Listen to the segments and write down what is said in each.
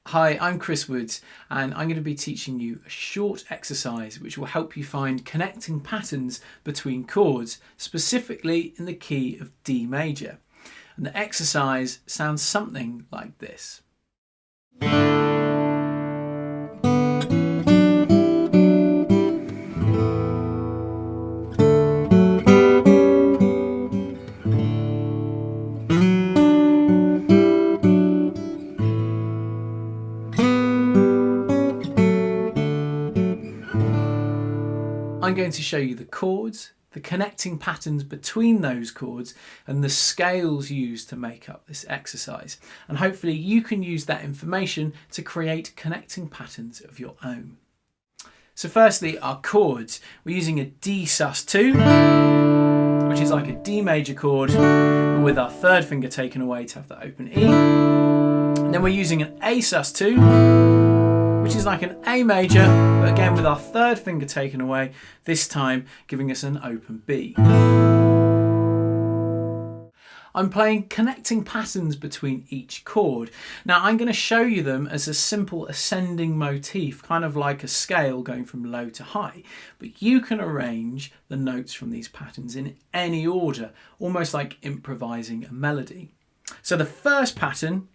Hi, I'm Chris Woods and I'm going to be teaching you a short exercise which will help you find connecting patterns between chords, specifically in the key of D major. And the exercise sounds something like this. I'm going to show you the chords, the connecting patterns between those chords, and the scales used to make up this exercise. And hopefully you can use that information to create connecting patterns of your own. So firstly, our chords. We're using a D sus2, which is like a D major chord, but with our third finger taken away to have the open E. And then we're using an A sus2, which is like an A major, but again with our third finger taken away, this time giving us an open B. I'm playing connecting patterns between each chord. Now I'm going to show you them as a simple ascending motif, kind of like a scale going from low to high, but you can arrange the notes from these patterns in any order, almost like improvising a melody. So the first pattern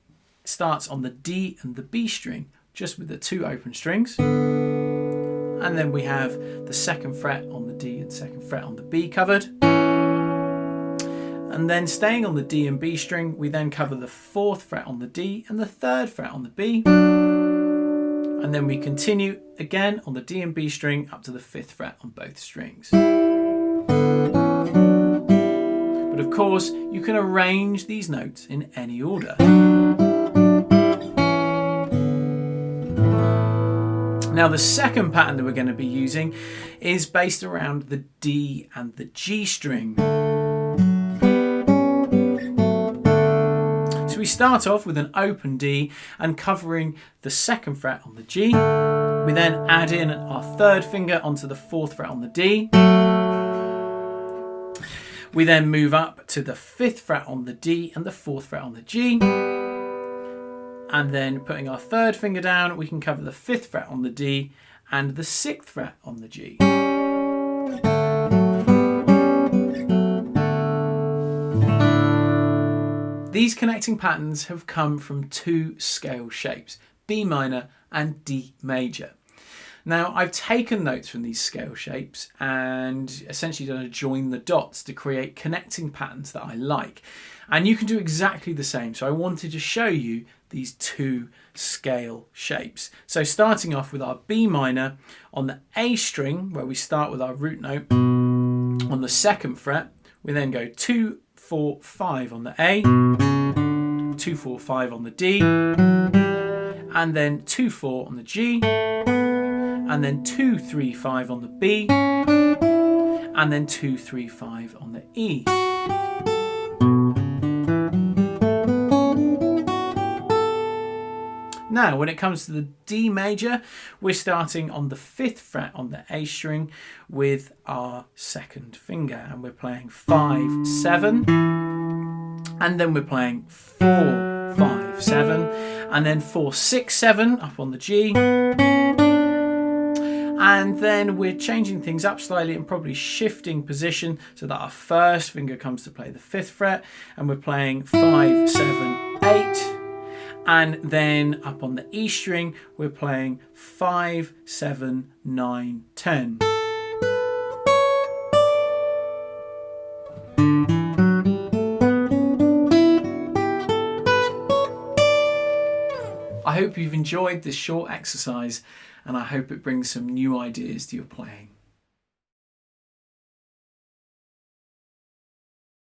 starts on the D and the B string, just with the two open strings, and then we have the second fret on the D and second fret on the B covered, and then staying on the D and B string we then cover the fourth fret on the D and the third fret on the B, and then we continue again on the D and B string up to the fifth fret on both strings. But of course you can arrange these notes in any order. Now the second pattern that we're going to be using is based around the D and the G string. So we start off with an open D and covering the second fret on the G. We then add in our third finger onto the fourth fret on the D. We then move up to the fifth fret on the D and the fourth fret on the G. And then putting our third finger down, we can cover the fifth fret on the D and the sixth fret on the G. These connecting patterns have come from two scale shapes, B minor and D major. Now I've taken notes from these scale shapes and essentially done a join the dots to create connecting patterns that I like. And you can do exactly the same. So I wanted to show you these two scale shapes. So starting off with our B minor on the A string, where we start with our root note on the second fret, we then go 2, 4, 5 on the A, 2, 4, 5 on the D, and then 2, 4 on the G, and then 2, 3, 5 on the B, and then 2, 3, 5 on the E. Now, when it comes to the D major, we're starting on the fifth fret on the A string with our second finger, and we're playing 5, 7, and then we're playing 4, 5, 7, and then 4, 6, 7 up on the G, and then we're changing things up slightly and probably shifting position so that our first finger comes to play the fifth fret, and we're playing 5, 7, 8. And then up on the E string, we're playing 5, 7, 9, 10. I hope you've enjoyed this short exercise and I hope it brings some new ideas to your playing.